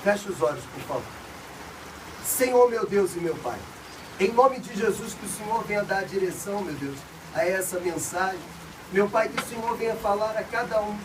Feche os olhos, por favor. Senhor, meu Deus e meu Pai, em nome de Jesus, que o Senhor venha dar a direção, meu Deus, a essa mensagem. Meu Pai, que o Senhor venha falar a cada um,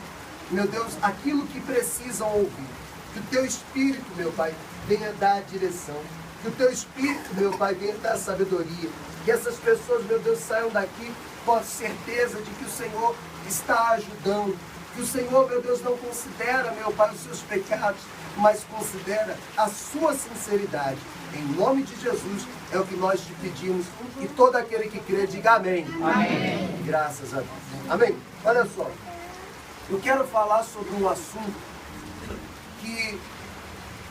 meu Deus, aquilo que precisam ouvir. Que o Teu Espírito, meu Pai, venha dar a direção. Que o Teu Espírito, meu Pai, venha dar a sabedoria. Que essas pessoas, meu Deus, saiam daqui com a certeza de que o Senhor está ajudando. Que o Senhor, meu Deus, não considera, meu Pai, os seus pecados, mas considera a sua sinceridade. Em nome de Jesus, é o que nós te pedimos. E todo aquele que crê, diga amém. Amém. Graças a Deus. Amém? Olha só. Eu quero falar sobre um assunto que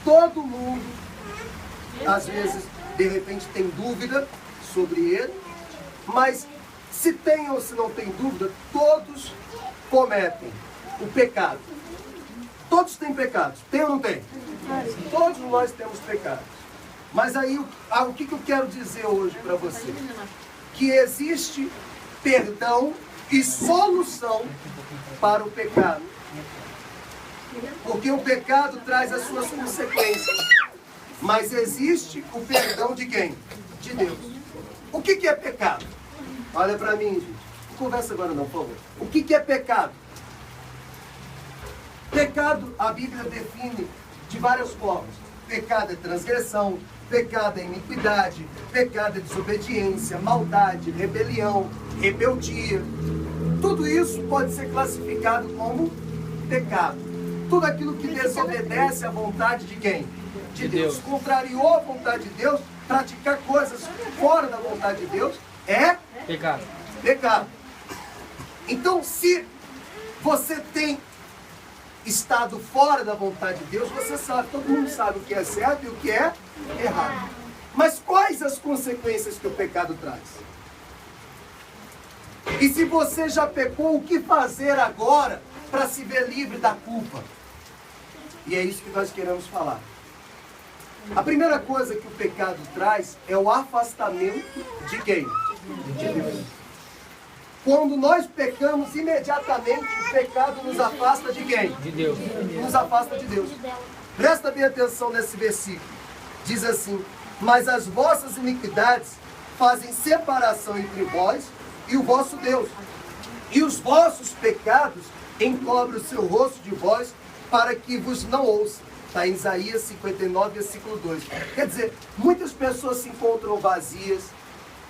todo mundo, às vezes, de repente, tem dúvida sobre ele. Mas, se tem ou se não tem dúvida, todos cometem o pecado. Todos têm pecados. Tem ou não tem? Todos nós temos pecados. Mas aí, o que eu quero dizer hoje para você? Que existe perdão e solução para o pecado. Porque o pecado traz as suas consequências. Mas existe o perdão de quem? De Deus. O que é pecado? Olha para mim, gente. Não conversa agora não, por favor. O que é pecado? Pecado, a Bíblia define de várias formas. Pecado é transgressão, pecado é iniquidade, pecado é desobediência, maldade, rebelião, rebeldia. Tudo isso pode ser classificado como pecado. Tudo aquilo que desobedece à vontade de quem? De Deus. Contrariou a vontade de Deus, praticar coisas fora da vontade de Deus é Pecado. Pecado. Então, se você tem estado fora da vontade de Deus, você sabe, todo mundo sabe o que é certo e o que é errado. Mas quais as consequências que o pecado traz? E se você já pecou, o que fazer agora para se ver livre da culpa? E é isso que nós queremos falar. A primeira coisa que o pecado traz é o afastamento de quem? De Deus. Quando nós pecamos, imediatamente o pecado nos afasta de quem? De Deus. Nos afasta de Deus. Presta bem atenção nesse versículo. Diz assim: mas as vossas iniquidades fazem separação entre vós e o vosso Deus. E os vossos pecados encobrem o seu rosto de vós para que vos não ouça. Está em Isaías 59, versículo 2. Quer dizer, muitas pessoas se encontram vazias.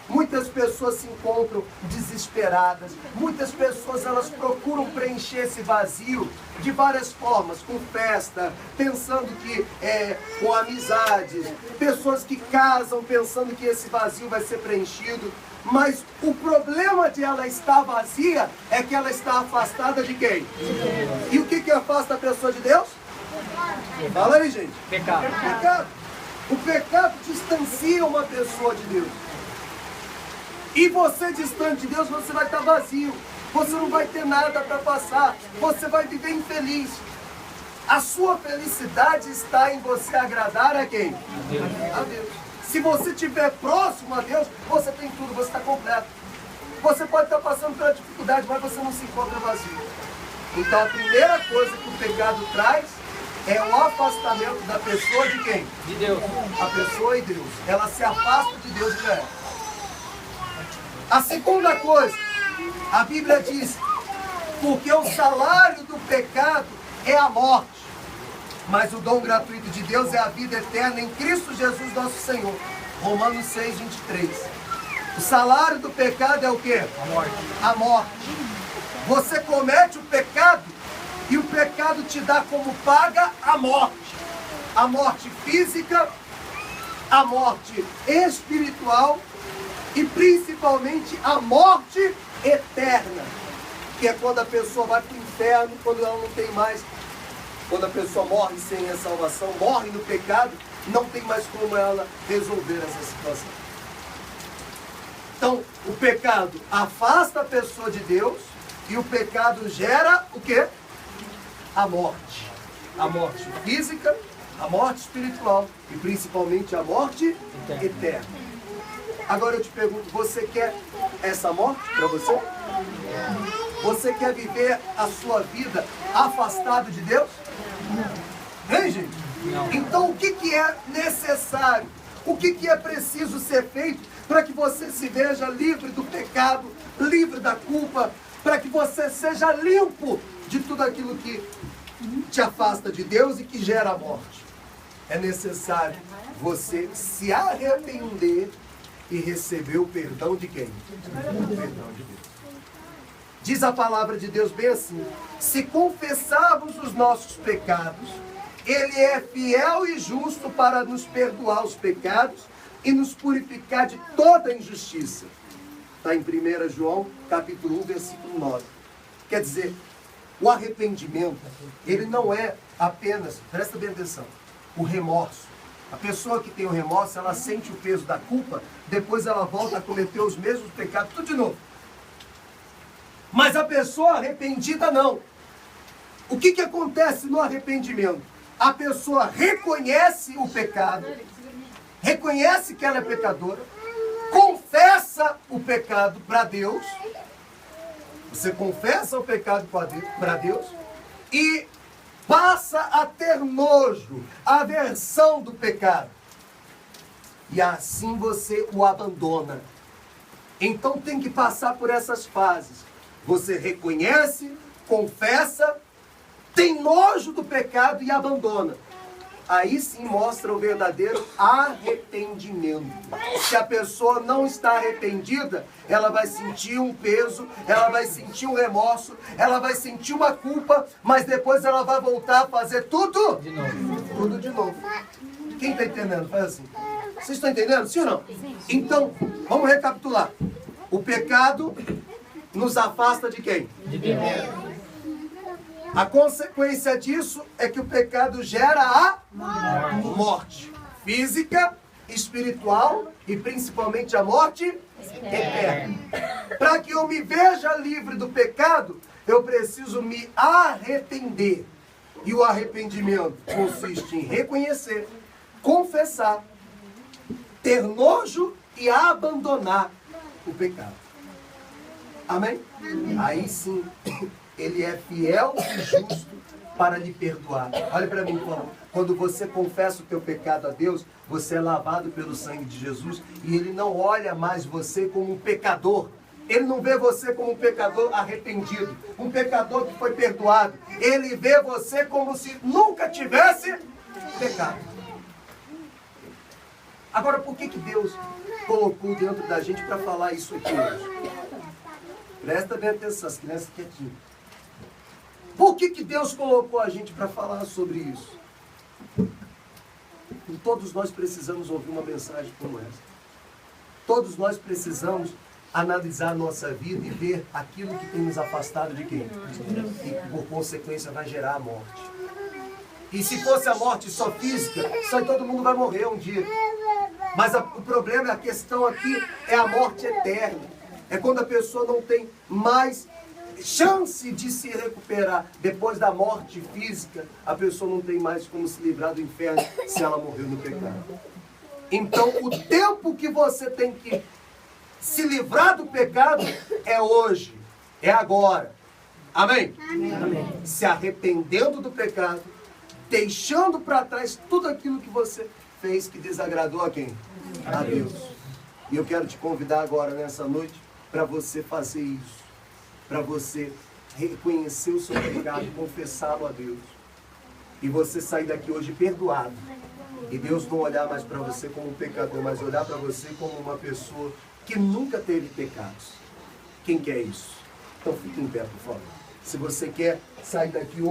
Muitas pessoas se encontram desesperadas. Muitas pessoas elas procuram preencher esse vazio de várias formas, com festa, pensando que com amizades, pessoas que casam pensando que esse vazio vai ser preenchido. Mas o problema de ela estar vazia é que ela está afastada de quem? E o que afasta a pessoa de Deus? Fala aí, gente. Pecado. Pecado. O pecado distancia uma pessoa de Deus. E você distante de Deus, você vai estar vazio. Você não vai ter nada para passar. Você vai viver infeliz. A sua felicidade está em você agradar a quem? A Deus. A Deus. Se você estiver próximo a Deus, você tem tudo, você está completo. Você pode estar passando pela dificuldade, mas você não se encontra vazio. Então a primeira coisa que o pecado traz é o afastamento da pessoa de quem? De Deus. A pessoa e Deus. Ela se afasta de Deus e já é. A segunda coisa, a Bíblia diz, porque o salário do pecado é a morte, mas o dom gratuito de Deus é a vida eterna em Cristo Jesus nosso Senhor. Romanos 6, 23. O salário do pecado é o quê? A morte. A morte. Você comete o pecado e o pecado te dá como paga a morte. A morte física, a morte espiritual e principalmente a morte eterna, que é quando a pessoa vai para o inferno, quando ela não tem mais, quando a pessoa morre sem a salvação, morre no pecado, não tem mais como ela resolver essa situação. Então, o pecado afasta a pessoa de Deus e o pecado gera o quê? A morte. A morte física, a morte espiritual e principalmente a morte eterna. Agora eu te pergunto, você quer essa morte para você? Você quer viver a sua vida afastado de Deus? Hein, gente? Então, o que é necessário? O que é preciso ser feito para que você se veja livre do pecado, livre da culpa, para que você seja limpo de tudo aquilo que te afasta de Deus e que gera a morte? É necessário você se arrepender e receber o perdão de quem? O perdão de Deus. Diz a palavra de Deus bem assim: se confessarmos os nossos pecados, Ele é fiel e justo para nos perdoar os pecados e nos purificar de toda injustiça. Está em 1 João, capítulo 1, versículo 9. Quer dizer, o arrependimento, ele não é apenas, presta bem atenção, o remorso. A pessoa que tem o remorso, ela sente o peso da culpa, depois ela volta a cometer os mesmos pecados, tudo de novo. Mas a pessoa arrependida não. O que acontece no arrependimento? A pessoa reconhece o pecado, reconhece que ela é pecadora, confessa o pecado para Deus. Você confessa o pecado para Deus e passa a ter nojo, aversão do pecado. E assim você o abandona. Então tem que passar por essas fases. Você reconhece, confessa, tem nojo do pecado e abandona. Aí sim mostra o verdadeiro arrependimento. Se a pessoa não está arrependida, ela vai sentir um peso, ela vai sentir um remorso, ela vai sentir uma culpa, mas depois ela vai voltar a fazer tudo de novo. Tudo de novo. Quem está entendendo? Faz assim. Vocês estão entendendo? Sim ou não? Então, vamos recapitular. O pecado nos afasta de quem? De Deus. A consequência disso é que o pecado gera a morte física, espiritual e principalmente a morte eterna. Para que eu me veja livre do pecado, eu preciso me arrepender. E o arrependimento consiste em reconhecer, confessar, ter nojo e abandonar o pecado. Amém? Aí sim, Ele é fiel e justo para lhe perdoar. Olha para mim, quando você confessa o teu pecado a Deus, você é lavado pelo sangue de Jesus e Ele não olha mais você como um pecador. Ele não vê você como um pecador arrependido, um pecador que foi perdoado. Ele vê você como se nunca tivesse pecado. Agora, por que Deus colocou dentro da gente para falar isso aqui hoje? Presta bem atenção, as crianças quietinhas. Por que Deus colocou a gente para falar sobre isso? E todos nós precisamos ouvir uma mensagem como essa. Todos nós precisamos analisar a nossa vida e ver aquilo que tem nos afastado de quem? E por consequência vai gerar a morte. E se fosse a morte só física, só todo mundo vai morrer um dia. Mas o problema, a questão aqui é a morte eterna. É quando a pessoa não tem mais chance de se recuperar. Depois da morte física, a pessoa não tem mais como se livrar do inferno se ela morreu no pecado. Então, o tempo que você tem que se livrar do pecado é hoje, é agora. Amém? Amém. Se arrependendo do pecado, deixando para trás tudo aquilo que você fez que desagradou a quem? A Deus. E eu quero te convidar agora, nessa noite, para você fazer isso. Para você reconhecer o seu pecado, confessá-lo a Deus. E você sair daqui hoje perdoado. E Deus não olhar mais para você como um pecador, mas olhar para você como uma pessoa que nunca teve pecados. Quem quer isso? Então fique em pé, por favor. Se você quer sair daqui hoje,